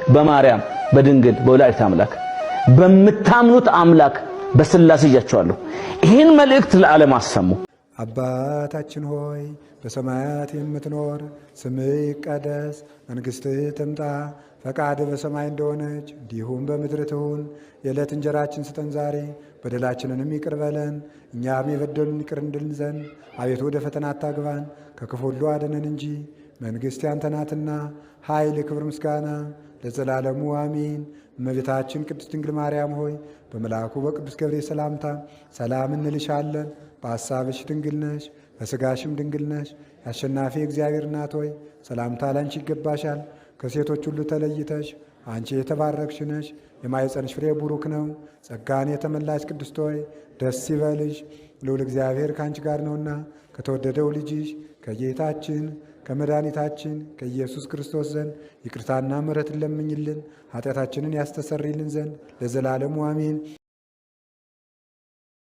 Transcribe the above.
በማርያም በድንግል በወላዲተ አምላክ በምታምኑት አምላክ በስላሴ ይያቸዋለሁ። ይህን መልእክት ለዓለም አሰሙ። አባታችን ሆይ በሰማያት የምትኖር ስምህ ይቀደስ፣ መንግሥትህ ትምጣ፣ ፈቃድህ በሰማይ እንደሆነች እንዲሁም በምድር ትሁን። የዕለት እንጀራችን ስጠን ዛሬ፣ በደላችንንም ይቅር በለን እኛም የበደሉን ይቅር እንድልን ዘንድ፣ አቤቱ ወደ ፈተና አታግባን ከክፉ ሁሉ አድነን እንጂ መንግሥት ያንተ ናትና ኃይል፣ ክብር፣ ምስጋና ለዘላለሙ አሜን። እመቤታችን ቅድስት ድንግል ማርያም ሆይ በመልአኩ በቅዱስ ገብርኤል ሰላምታ ሰላም እንልሻለን። በሐሳብሽ ድንግል ነሽ፣ በሥጋሽም ድንግል ነሽ። የአሸናፊ እግዚአብሔር እናት ሆይ ሰላምታ ላንቺ ይገባሻል። ከሴቶች ሁሉ ተለይተሽ አንቺ የተባረክሽ ነሽ፣ የማኅፀንሽ ፍሬ ቡሩክ ነው። ጸጋን የተመላሽ ቅድስት ሆይ ደስ ይበልሽ፣ ልዑል እግዚአብሔር ከአንቺ ጋር ነውና ከተወደደው ልጅሽ ከጌታችን ከመድኃኒታችን ከኢየሱስ ክርስቶስ ዘንድ ይቅርታና ምሕረትን ለምኝልን ኃጢአታችንን ያስተሰርይልን ዘንድ ለዘላለሙ አሜን።